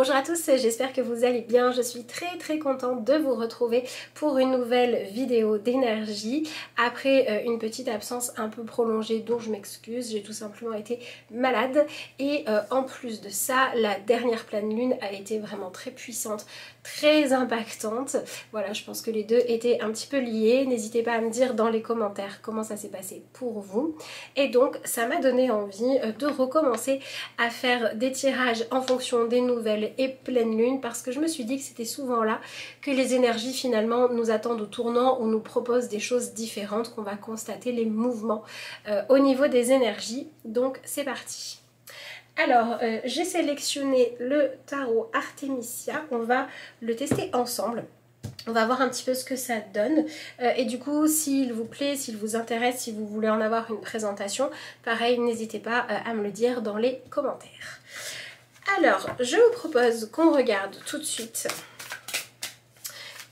Bonjour à tous, j'espère que vous allez bien. Je suis très contente de vous retrouver pour une nouvelle vidéo d'énergie après une petite absence un peu prolongée dont je m'excuse. J'ai tout simplement été malade et en plus de ça, la dernière pleine lune a été vraiment très puissante, très impactante. Voilà, je pense que les deux étaient un petit peu liés. N'hésitez pas à me dire dans les commentaires comment ça s'est passé pour vous. Et donc ça m'a donné envie de recommencer à faire des tirages en fonction des nouvelles et pleines lunes, parce que je me suis dit que c'était souvent là que les énergies finalement nous attendent au tournant ou nous proposent des choses différentes, qu'on va constater les mouvements au niveau des énergies. Donc c'est parti. Alors j'ai sélectionné le tarot Artemisia, on va le tester ensemble. On va voir un petit peu ce que ça donne et du coup s'il vous plaît, s'il vous intéresse, si vous voulez en avoir une présentation, pareil n'hésitez pas à me le dire dans les commentaires. Alors je vous propose qu'on regarde tout de suite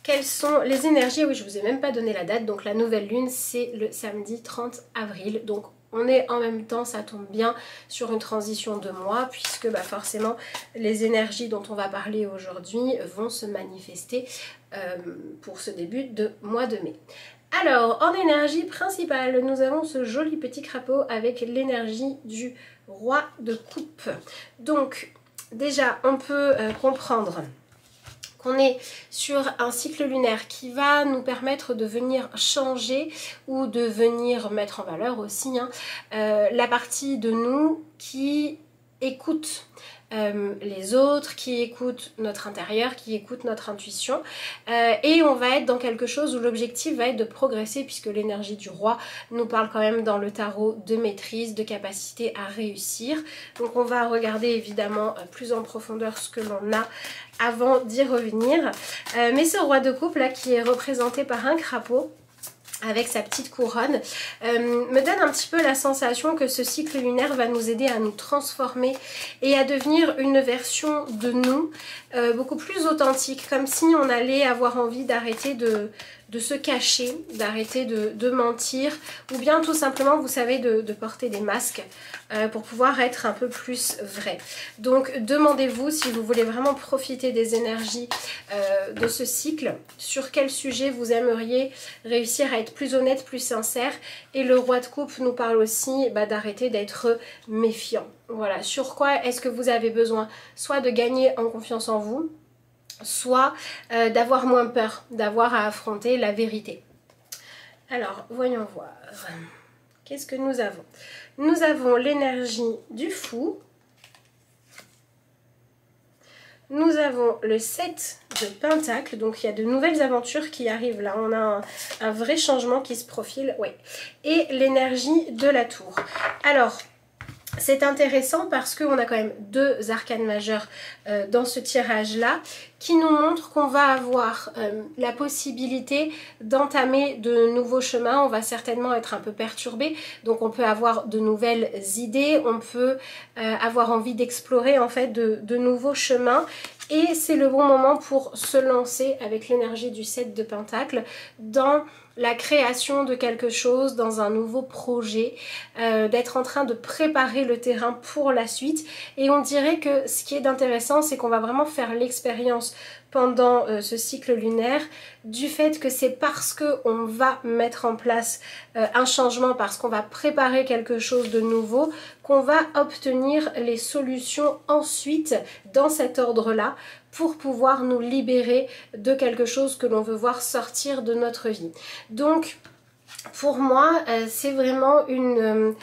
quelles sont les énergies. Oui, je vous ai même pas donné la date, donc la nouvelle lune c'est le samedi 30 avril, donc on est en même temps, ça tombe bien, sur une transition de mois, puisque forcément les énergies dont on va parler aujourd'hui vont se manifester pour ce début de mois de mai. Alors, en énergie principale, nous avons ce joli petit crapaud avec l'énergie du roi de coupe. Donc, déjà, on peut comprendre qu'on est sur un cycle lunaire qui va nous permettre de venir changer ou de venir mettre en valeur aussi la partie de nous qui écoute les autres, qui écoute notre intérieur, qui écoute notre intuition et on va être dans quelque chose où l'objectif va être de progresser, puisque l'énergie du roi nous parle quand même dans le tarot de maîtrise, de capacité à réussir. Donc on va regarder évidemment plus en profondeur ce que l'on a avant d'y revenir, mais ce roi de coupe là qui est représenté par un crapaud avec sa petite couronne, me donne un petit peu la sensation que ce cycle lunaire va nous aider à nous transformer et à devenir une version de nous beaucoup plus authentique, comme si on allait avoir envie d'arrêter de se cacher, d'arrêter de mentir, ou bien tout simplement, vous savez, de porter des masques pour pouvoir être un peu plus vrai. Donc demandez-vous si vous voulez vraiment profiter des énergies de ce cycle, sur quel sujet vous aimeriez réussir à être plus honnête, plus sincère. Et le roi de coupe nous parle aussi d'arrêter d'être méfiant. Voilà, sur quoi est-ce que vous avez besoin, soit de gagner en confiance en vous, soit d'avoir moins peur, d'avoir à affronter la vérité. Alors, voyons voir. Qu'est-ce que nous avons? Nous avons l'énergie du fou. Nous avons le 7 de Pentacle, donc il y a de nouvelles aventures qui arrivent là. On a un vrai changement qui se profile, oui. Et l'énergie de la tour. Alors, c'est intéressant parce qu'on a quand même deux arcanes majeurs dans ce tirage-là qui nous montrent qu'on va avoir la possibilité d'entamer de nouveaux chemins. On va certainement être un peu perturbé, donc on peut avoir de nouvelles idées, on peut avoir envie d'explorer en fait de nouveaux chemins. Et c'est le bon moment pour se lancer avec l'énergie du 7 de Pentacle dans la création de quelque chose, dans un nouveau projet, d'être en train de préparer le terrain pour la suite. Et on dirait que ce qui est intéressant, c'est qu'on va vraiment faire l'expérience pendant ce cycle lunaire du fait que c'est parce qu'on va mettre en place un changement, parce qu'on va préparer quelque chose de nouveau, qu'on va obtenir les solutions ensuite dans cet ordre-là pour pouvoir nous libérer de quelque chose que l'on veut voir sortir de notre vie. Donc pour moi, c'est vraiment une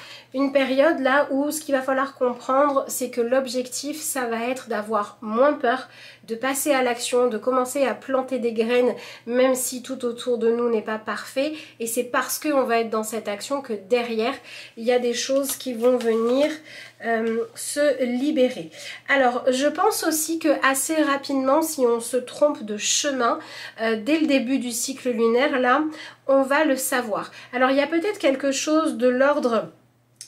période là où ce qu'il va falloir comprendre, c'est que l'objectif, ça va être d'avoir moins peur, de passer à l'action, de commencer à planter des graines, même si tout autour de nous n'est pas parfait. Et c'est parce qu'on va être dans cette action que derrière, il y a des choses qui vont venir se libérer. Alors, je pense aussi que assez rapidement, si on se trompe de chemin, dès le début du cycle lunaire, là, on va le savoir. Alors, il y a peut-être quelque chose de l'ordre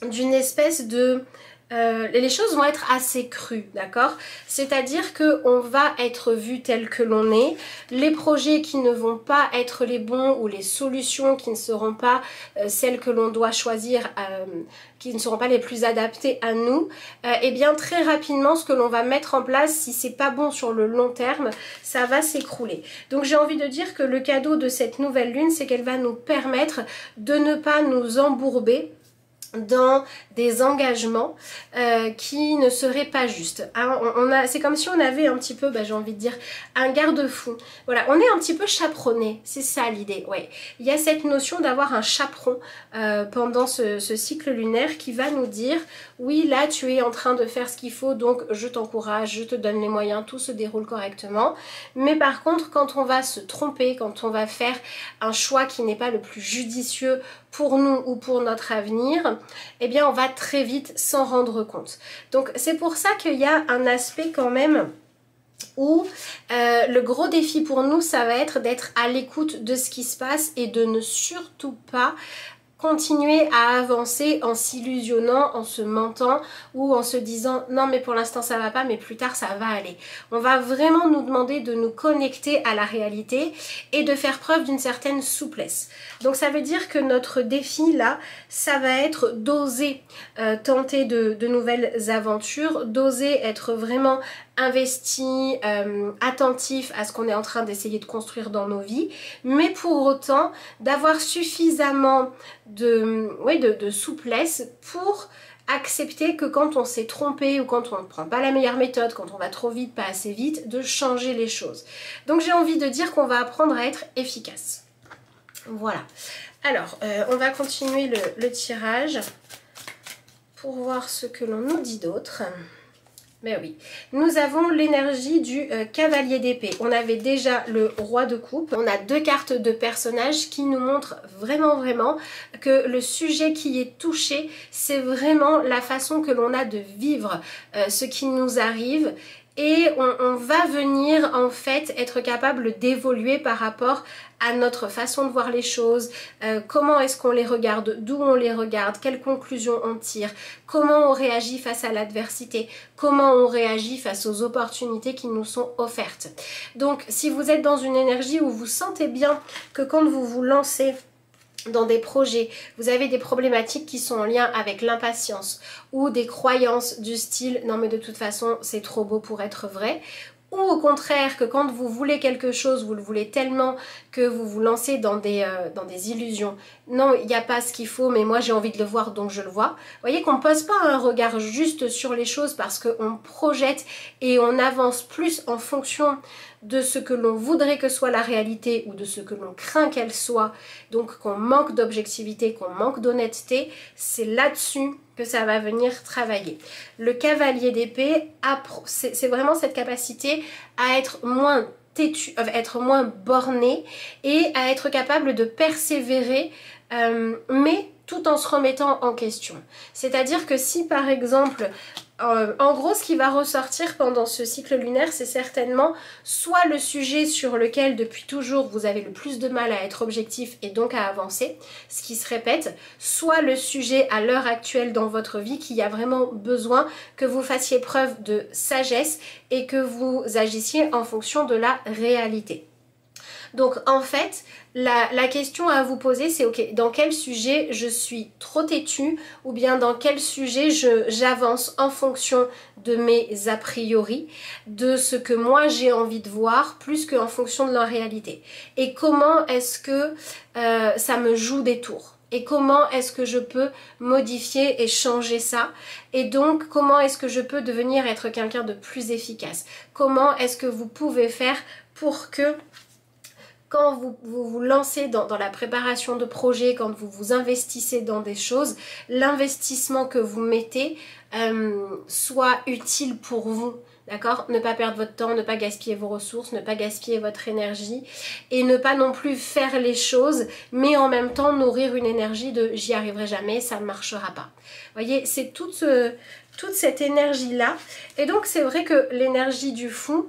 d'une espèce de les choses vont être assez crues, d'accord? C'est-à-dire qu'on va être vu tel que l'on est, les projets qui ne vont pas être les bons ou les solutions qui ne seront pas celles que l'on doit choisir, qui ne seront pas les plus adaptées à nous, et bien très rapidement ce que l'on va mettre en place, si c'est pas bon sur le long terme, ça va s'écrouler. Donc j'ai envie de dire que le cadeau de cette nouvelle lune, c'est qu'elle va nous permettre de ne pas nous embourber dans des engagements qui ne seraient pas justes. Hein, c'est comme si on avait un petit peu, j'ai envie de dire, un garde-fou. Voilà, on est un petit peu chaperonné, c'est ça l'idée. Ouais. Il y a cette notion d'avoir un chaperon pendant ce cycle lunaire qui va nous dire, oui, là tu es en train de faire ce qu'il faut, donc je t'encourage, je te donne les moyens, tout se déroule correctement. Mais par contre, quand on va se tromper, quand on va faire un choix qui n'est pas le plus judicieux pour nous ou pour notre avenir, eh bien on va très vite s'en rendre compte. Donc c'est pour ça qu'il y a un aspect quand même où le gros défi pour nous, ça va être d'être à l'écoute de ce qui se passe et de ne surtout pas continuer à avancer en s'illusionnant, en se mentant ou en se disant non mais pour l'instant ça va pas mais plus tard ça va aller. On va vraiment nous demander de nous connecter à la réalité et de faire preuve d'une certaine souplesse. Donc ça veut dire que notre défi là, ça va être d'oser tenter de nouvelles aventures, d'oser être vraiment investi, attentif à ce qu'on est en train d'essayer de construire dans nos vies, mais pour autant d'avoir suffisamment de souplesse pour accepter que quand on s'est trompé ou quand on ne prend pas la meilleure méthode, quand on va trop vite, pas assez vite, de changer les choses. Donc j'ai envie de dire qu'on va apprendre à être efficace. Voilà. Alors, on va continuer le tirage pour voir ce que l'on nous dit d'autre. Mais oui, nous avons l'énergie du cavalier d'épée. On avait déjà le roi de coupe. On a deux cartes de personnages qui nous montrent vraiment que le sujet qui est touché, c'est vraiment la façon que l'on a de vivre ce qui nous arrive. Et on va venir en fait être capable d'évoluer par rapport à notre façon de voir les choses, comment est-ce qu'on les regarde, d'où on les regarde, quelles conclusions on tire, comment on réagit face à l'adversité, comment on réagit face aux opportunités qui nous sont offertes. Donc si vous êtes dans une énergie où vous sentez bien que quand vous vous lancez dans des projets, vous avez des problématiques qui sont en lien avec l'impatience ou des croyances du style « non mais de toute façon c'est trop beau pour être vrai », ou au contraire que quand vous voulez quelque chose, vous le voulez tellement que vous vous lancez dans des illusions. Non, il n'y a pas ce qu'il faut, mais moi j'ai envie de le voir donc je le vois. Vous voyez qu'on ne pose pas un regard juste sur les choses parce qu'on projette et on avance plus en fonction de ce que l'on voudrait que soit la réalité ou de ce que l'on craint qu'elle soit, donc qu'on manque d'objectivité, qu'on manque d'honnêteté, c'est là-dessus que ça va venir travailler. Le cavalier d'épée, c'est vraiment cette capacité à être moins têtu, à être moins borné et à être capable de persévérer, mais tout en se remettant en question. C'est-à-dire que si par exemple, en gros ce qui va ressortir pendant ce cycle lunaire, c'est certainement soit le sujet sur lequel depuis toujours vous avez le plus de mal à être objectif et donc à avancer, ce qui se répète, soit le sujet à l'heure actuelle dans votre vie qui a vraiment besoin que vous fassiez preuve de sagesse et que vous agissiez en fonction de la réalité. Donc en fait, la question à vous poser c'est ok, dans quel sujet je suis trop têtue ou bien dans quel sujet j'avance en fonction de mes a priori, de ce que moi j'ai envie de voir plus qu'en fonction de la réalité. Et comment est-ce que ça me joue des tours ? Et comment est-ce que je peux modifier et changer ça? Et donc, comment est-ce que je peux devenir être quelqu'un de plus efficace? Comment est-ce que vous pouvez faire pour que quand vous lancez dans la préparation de projets, quand vous vous investissez dans des choses, l'investissement que vous mettez soit utile pour vous. D'accord? Ne pas perdre votre temps, ne pas gaspiller vos ressources, ne pas gaspiller votre énergie et ne pas non plus faire les choses mais en même temps nourrir une énergie de j'y arriverai jamais, ça ne marchera pas. Vous voyez, c'est toute cette énergie là et donc c'est vrai que l'énergie du fou,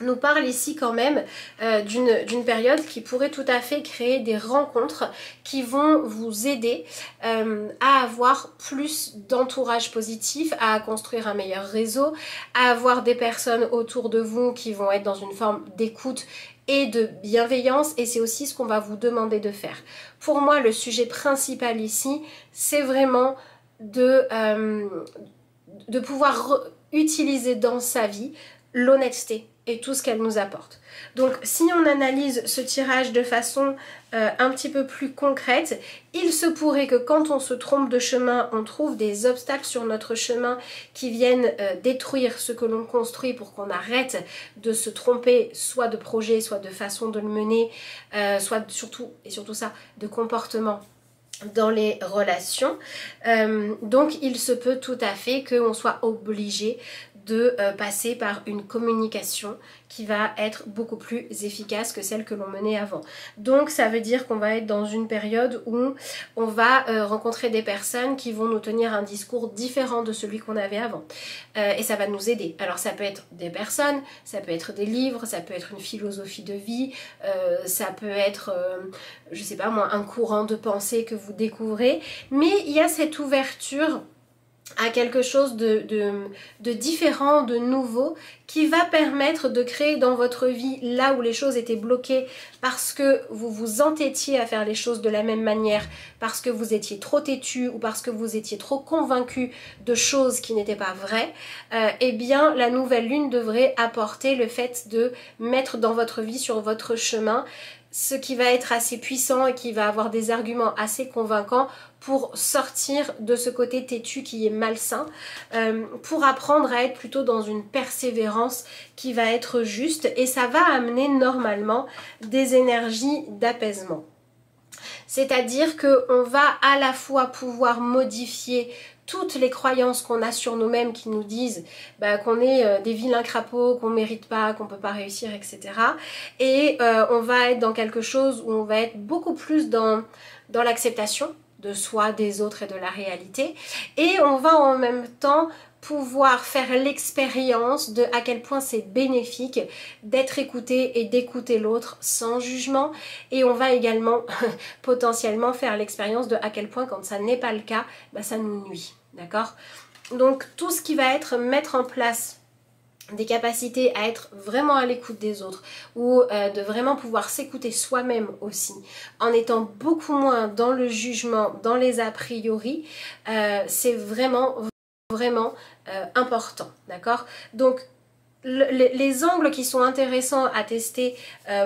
nous parle ici quand même d'une période qui pourrait tout à fait créer des rencontres qui vont vous aider à avoir plus d'entourage positif, à construire un meilleur réseau, à avoir des personnes autour de vous qui vont être dans une forme d'écoute et de bienveillance, et c'est aussi ce qu'on va vous demander de faire. Pour moi, le sujet principal ici, c'est vraiment de pouvoir utiliser dans sa vie l'honnêteté et tout ce qu'elle nous apporte. Donc si on analyse ce tirage de façon un petit peu plus concrète, il se pourrait que quand on se trompe de chemin, on trouve des obstacles sur notre chemin qui viennent détruire ce que l'on construit pour qu'on arrête de se tromper, soit de projet, soit de façon de le mener, soit surtout, et surtout ça, de comportement dans les relations. Donc il se peut tout à fait qu'on soit obligé de passer par une communication qui va être beaucoup plus efficace que celle que l'on menait avant. Donc ça veut dire qu'on va être dans une période où on va rencontrer des personnes qui vont nous tenir un discours différent de celui qu'on avait avant. Et ça va nous aider. Alors ça peut être des personnes, ça peut être des livres, ça peut être une philosophie de vie, ça peut être, je sais pas moi, un courant de pensée que vous découvrez. Mais il y a cette ouverture à quelque chose de différent, de nouveau, qui va permettre de créer dans votre vie là où les choses étaient bloquées parce que vous vous entêtiez à faire les choses de la même manière, parce que vous étiez trop têtu ou parce que vous étiez trop convaincu de choses qui n'étaient pas vraies. Eh bien la nouvelle lune devrait apporter le fait de mettre dans votre vie, sur votre chemin, ce qui va être assez puissant et qui va avoir des arguments assez convaincants pour sortir de ce côté têtu qui est malsain, pour apprendre à être plutôt dans une persévérance qui va être juste, et ça va amener normalement des énergies d'apaisement. C'est-à-dire qu'on va à la fois pouvoir modifier toutes les croyances qu'on a sur nous-mêmes qui nous disent qu'on est des vilains crapauds, qu'on ne mérite pas, qu'on ne peut pas réussir, etc. Et on va être dans quelque chose où on va être beaucoup plus dans l'acceptation de soi, des autres et de la réalité. Et on va en même temps pouvoir faire l'expérience de à quel point c'est bénéfique d'être écouté et d'écouter l'autre sans jugement. Et on va également potentiellement faire l'expérience de à quel point quand ça n'est pas le cas, ça nous nuit. D'accord? Donc tout ce qui va être mettre en place des capacités à être vraiment à l'écoute des autres ou de vraiment pouvoir s'écouter soi-même aussi en étant beaucoup moins dans le jugement, dans les a priori, c'est vraiment important, d'accord? Donc les angles qui sont intéressants à tester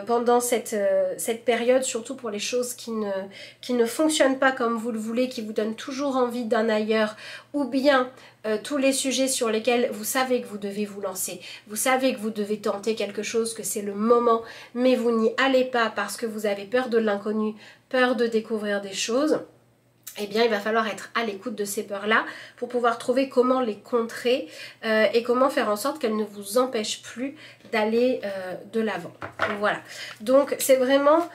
pendant cette période, surtout pour les choses qui ne fonctionnent pas comme vous le voulez, qui vous donnent toujours envie d'un ailleurs, ou bien tous les sujets sur lesquels vous savez que vous devez vous lancer, vous savez que vous devez tenter quelque chose, que c'est le moment, mais vous n'y allez pas parce que vous avez peur de l'inconnu, peur de découvrir des choses. Eh bien il va falloir être à l'écoute de ces peurs-là pour pouvoir trouver comment les contrer et comment faire en sorte qu'elles ne vous empêchent plus d'aller de l'avant. Voilà, donc c'est vraiment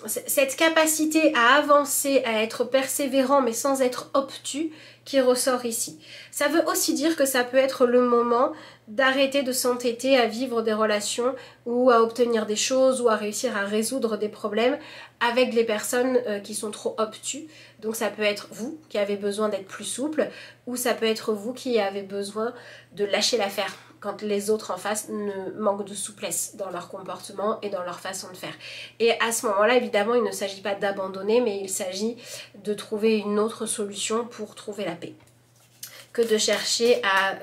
cette capacité à avancer, à être persévérant mais sans être obtus qui ressort ici. Ça veut aussi dire que ça peut être le moment d'arrêter de s'entêter à vivre des relations ou à obtenir des choses ou à réussir à résoudre des problèmes avec les personnes qui sont trop obtus. Donc ça peut être vous qui avez besoin d'être plus souple, ou ça peut être vous qui avez besoin de lâcher l'affaire quand les autres en face manquent de souplesse dans leur comportement et dans leur façon de faire. Et à ce moment-là, évidemment, il ne s'agit pas d'abandonner, mais il s'agit de trouver une autre solution pour trouver la paix, que de chercher à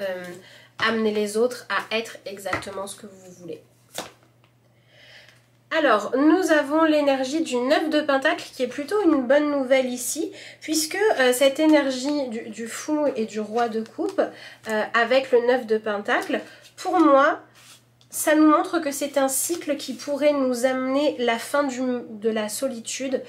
amener les autres à être exactement ce que vous voulez. Alors, nous avons l'énergie du 9 de Pentacle qui est plutôt une bonne nouvelle ici, puisque cette énergie du fou et du roi de coupe, avec le 9 de Pentacle, pour moi, ça nous montre que c'est un cycle qui pourrait nous amener la fin de la solitude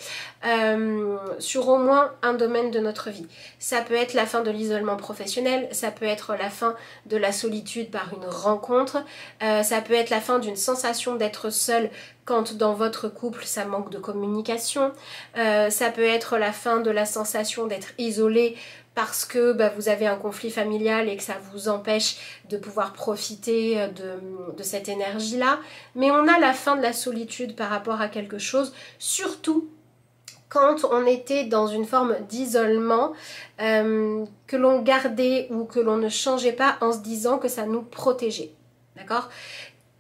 sur au moins un domaine de notre vie. Ça peut être la fin de l'isolement professionnel, ça peut être la fin de la solitude par une rencontre, ça peut être la fin d'une sensation d'être seul quand dans votre couple ça manque de communication, ça peut être la fin de la sensation d'être isolé parce que vous avez un conflit familial et que ça vous empêche de pouvoir profiter de cette énergie-là. Mais on a la fin de la solitude par rapport à quelque chose, surtout quand on était dans une forme d'isolement que l'on gardait ou que l'on ne changeait pas en se disant que ça nous protégeait. D'accord ?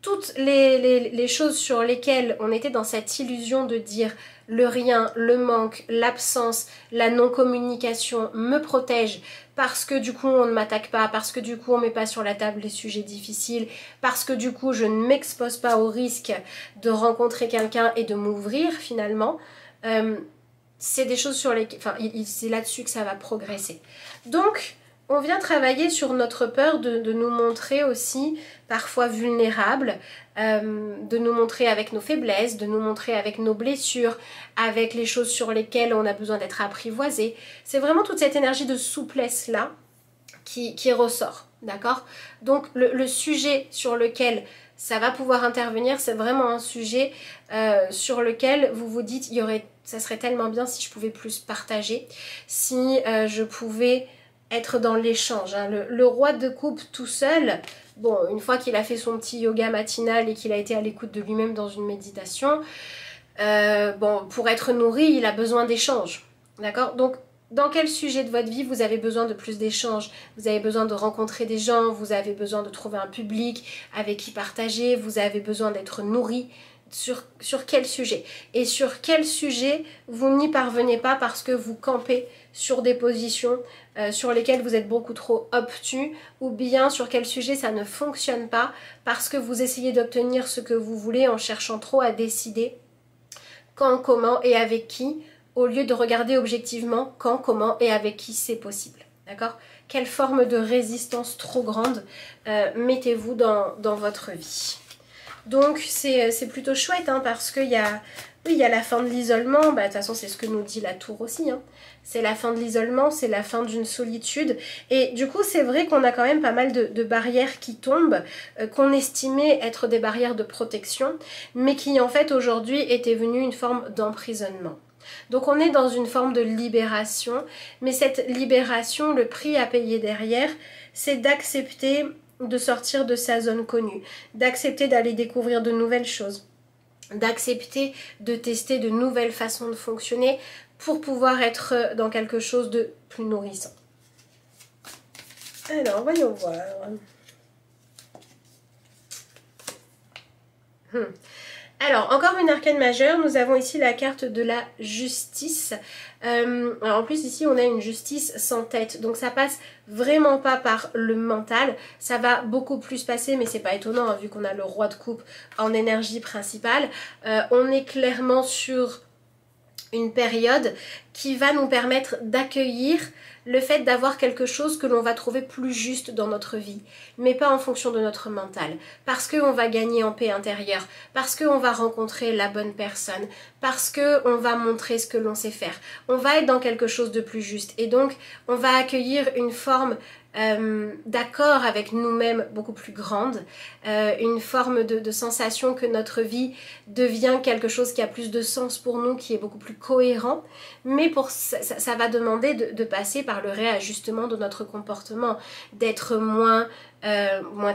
Toutes les choses sur lesquelles on était dans cette illusion de dire le rien, le manque, l'absence, la non-communication me protège parce que du coup on ne m'attaque pas, parce que du coup on ne met pas sur la table les sujets difficiles, parce que du coup je ne m'expose pas au risque de rencontrer quelqu'un et de m'ouvrir finalement, c'est des choses sur lesquelles, enfin c'est là-dessus que ça va progresser. Donc on vient travailler sur notre peur de nous montrer aussi parfois vulnérables, de nous montrer avec nos faiblesses, de nous montrer avec nos blessures, avec les choses sur lesquelles on a besoin d'être apprivoisé. C'est vraiment toute cette énergie de souplesse là qui ressort, d'accord? Donc le sujet sur lequel ça va pouvoir intervenir, c'est vraiment un sujet sur lequel vous vous dites, ça serait tellement bien si je pouvais plus partager, si je pouvais être dans l'échange. Hein. Le roi de coupe tout seul, bon, une fois qu'il a fait son petit yoga matinal et qu'il a été à l'écoute de lui-même dans une méditation, bon, pour être nourri, il a besoin d'échange. D'accord? Donc, dans quel sujet de votre vie vous avez besoin de plus d'échanges? Vous avez besoin de rencontrer des gens, vous avez besoin de trouver un public avec qui partager, vous avez besoin d'être nourri. Sur quel sujet? Et sur quel sujet vous n'y parvenez pas parce que vous campez sur des positions sur lesquelles vous êtes beaucoup trop obtus, ou bien sur quel sujet ça ne fonctionne pas parce que vous essayez d'obtenir ce que vous voulez en cherchant trop à décider quand, comment et avec qui, au lieu de regarder objectivement quand, comment et avec qui c'est possible. D'accord? Quelle forme de résistance trop grande mettez-vous dans votre vie? Donc c'est plutôt chouette hein, parce qu'il y a, oui, il y a la fin de l'isolement, de toute façon c'est ce que nous dit la tour aussi, hein. C'est la fin de l'isolement, c'est la fin d'une solitude et du coup c'est vrai qu'on a quand même pas mal de barrières qui tombent, qu'on estimait être des barrières de protection, mais qui en fait aujourd'hui étaient venues une forme d'emprisonnement. Donc on est dans une forme de libération, mais cette libération, le prix à payer derrière, c'est d'accepter de sortir de sa zone connue, d'accepter d'aller découvrir de nouvelles choses, d'accepter de tester de nouvelles façons de fonctionner pour pouvoir être dans quelque chose de plus nourrissant. Alors, voyons voir. Alors, encore une arcane majeure, nous avons ici la carte de la justice. Alors en plus ici on a une justice sans tête, donc ça passe vraiment pas par le mental, ça va beaucoup plus passer, mais c'est pas étonnant hein, vu qu'on a le roi de coupe en énergie principale. On est clairement sur une période qui va nous permettre d'accueillir le fait d'avoir quelque chose que l'on va trouver plus juste dans notre vie, mais pas en fonction de notre mental, parce qu'on va gagner en paix intérieure, parce qu'on va rencontrer la bonne personne, parce qu'on va montrer ce que l'on sait faire. On va être dans quelque chose de plus juste et donc on va accueillir une forme d'accord avec nous-mêmes beaucoup plus grande, une forme de sensation que notre vie devient quelque chose qui a plus de sens pour nous, qui est beaucoup plus cohérent, mais pour ça va demander de passer par le réajustement de notre comportement, d'être moins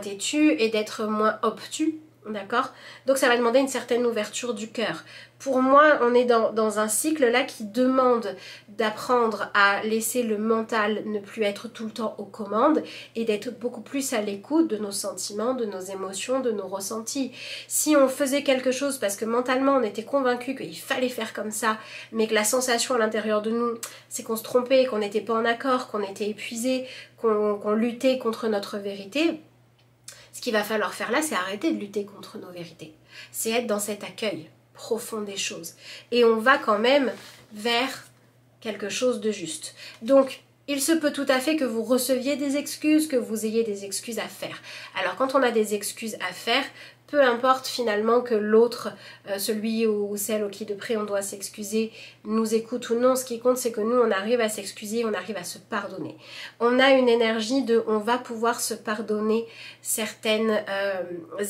têtu et d'être moins obtus. D'accord? Donc ça va demander une certaine ouverture du cœur. Pour moi, on est dans un cycle là qui demande d'apprendre à laisser le mental ne plus être tout le temps aux commandes et d'être beaucoup plus à l'écoute de nos sentiments, de nos émotions, de nos ressentis. Si on faisait quelque chose parce que mentalement on était convaincu qu'il fallait faire comme ça, mais que la sensation à l'intérieur de nous, c'est qu'on se trompait, qu'on n'était pas en accord, qu'on était épuisé, qu'on luttait contre notre vérité, ce qu'il va falloir faire là, c'est arrêter de lutter contre nos vérités. C'est être dans cet accueil profond des choses. Et on va quand même vers quelque chose de juste. Donc, il se peut tout à fait que vous receviez des excuses, que vous ayez des excuses à faire. Alors, quand on a des excuses à faire, peu importe finalement que l'autre, celui ou celle au qui de près on doit s'excuser, nous écoute ou non. Ce qui compte, c'est que nous, on arrive à s'excuser, on arrive à se pardonner. On a une énergie de on va pouvoir se pardonner certaines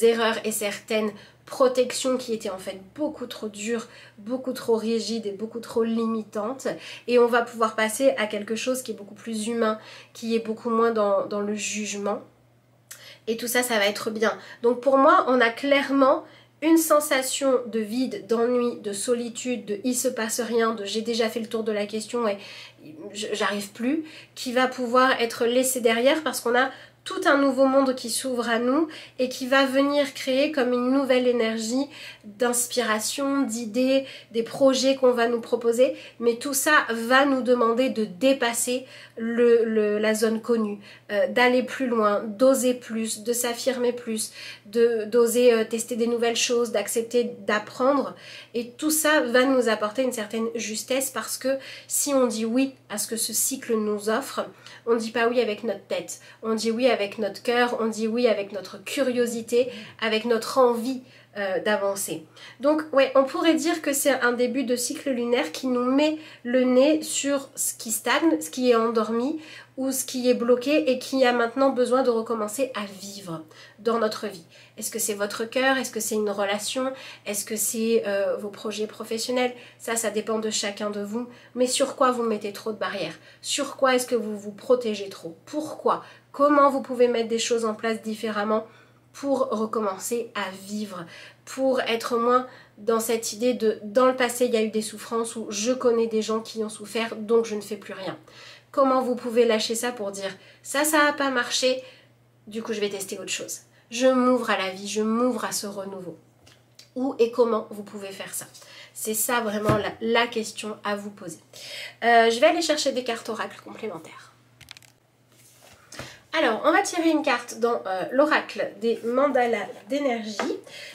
erreurs et certaines protections qui étaient en fait beaucoup trop dures, beaucoup trop rigides et beaucoup trop limitantes, et on va pouvoir passer à quelque chose qui est beaucoup plus humain, qui est beaucoup moins dans le jugement. Et tout ça, ça va être bien. Donc pour moi, on a clairement une sensation de vide, d'ennui, de solitude, de il se passe rien, de j'ai déjà fait le tour de la question et j'arrive plus, qui va pouvoir être laissé derrière parce qu'on a tout un nouveau monde qui s'ouvre à nous et qui va venir créer comme une nouvelle énergie d'inspiration, d'idées, des projets qu'on va nous proposer, mais tout ça va nous demander de dépasser la zone connue, d'aller plus loin, d'oser plus, de s'affirmer plus, d'oser tester des nouvelles choses, d'accepter d'apprendre, et tout ça va nous apporter une certaine justesse parce que si on dit oui à ce que ce cycle nous offre, on ne dit pas oui avec notre tête, on dit oui avec notre cœur, on dit oui avec notre curiosité, avec notre envie d'avancer. Donc ouais, on pourrait dire que c'est un début de cycle lunaire qui nous met le nez sur ce qui stagne, ce qui est endormi ou ce qui est bloqué et qui a maintenant besoin de recommencer à vivre dans notre vie. Est-ce que c'est votre cœur? Est-ce que c'est une relation? Est-ce que c'est vos projets professionnels? Ça dépend de chacun de vous. Mais sur quoi vous mettez trop de barrières? Sur quoi est-ce que vous vous protégez trop? Pourquoi? Comment vous pouvez mettre des choses en place différemment pour recommencer à vivre, pour être moins dans cette idée de dans le passé il y a eu des souffrances ou je connais des gens qui ont souffert donc je ne fais plus rien. Comment vous pouvez lâcher ça pour dire ça n'a pas marché, du coup je vais tester autre chose. Je m'ouvre à la vie, je m'ouvre à ce renouveau. Où et comment vous pouvez faire ça? C'est ça vraiment la question à vous poser. Je vais aller chercher des cartes oracles complémentaires. Alors, on va tirer une carte dans l'oracle des mandalas d'énergie,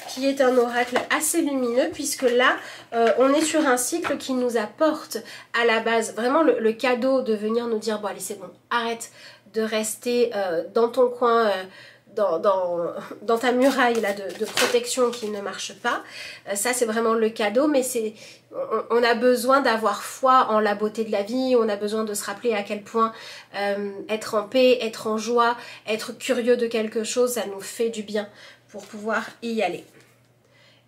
qui est un oracle assez lumineux, puisque là, on est sur un cycle qui nous apporte à la base vraiment le cadeau de venir nous dire « Bon, allez, c'est bon, arrête de rester dans ton coin, dans ta muraille là, de protection qui ne marche pas. » Ça, c'est vraiment le cadeau, mais on a besoin d'avoir foi en la beauté de la vie, on a besoin de se rappeler à quel point être en paix, être en joie, être curieux de quelque chose, ça nous fait du bien pour pouvoir y aller.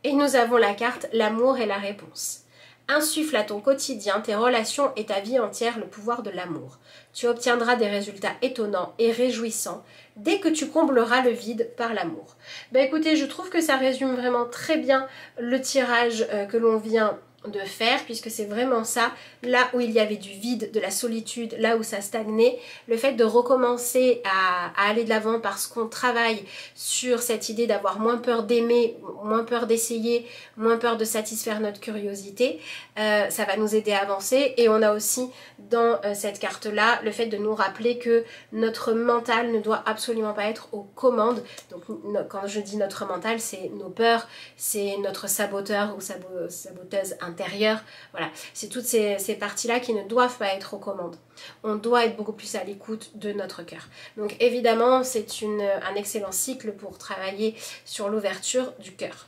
Et nous avons la carte l'amour et la réponse. Insuffle à ton quotidien, tes relations et ta vie entière le pouvoir de l'amour. Tu obtiendras des résultats étonnants et réjouissants dès que tu combleras le vide par l'amour. Ben écoutez, je trouve que ça résume vraiment très bien le tirage que l'on vient de faire, puisque c'est vraiment ça, là où il y avait du vide, de la solitude, là où ça stagnait, le fait de recommencer à aller de l'avant parce qu'on travaille sur cette idée d'avoir moins peur d'aimer, moins peur d'essayer, moins peur de satisfaire notre curiosité, ça va nous aider à avancer. Et on a aussi dans cette carte là le fait de nous rappeler que notre mental ne doit absolument pas être aux commandes. Donc quand je dis notre mental, c'est nos peurs, c'est notre saboteur ou saboteuse intérieure, voilà, c'est toutes ces parties-là qui ne doivent pas être aux commandes. On doit être beaucoup plus à l'écoute de notre cœur. Donc évidemment, c'est un excellent cycle pour travailler sur l'ouverture du cœur.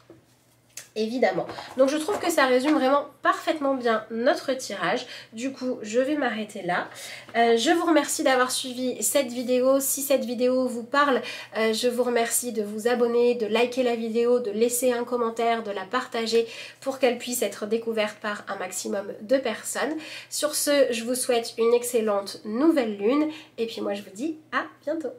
Évidemment. Donc je trouve que ça résume vraiment parfaitement bien notre tirage. Du coup, je vais m'arrêter là. Je vous remercie d'avoir suivi cette vidéo. Si cette vidéo vous parle, je vous remercie de vous abonner, de liker la vidéo, de laisser un commentaire, de la partager pour qu'elle puisse être découverte par un maximum de personnes. Sur ce, je vous souhaite une excellente nouvelle lune et puis moi je vous dis à bientôt.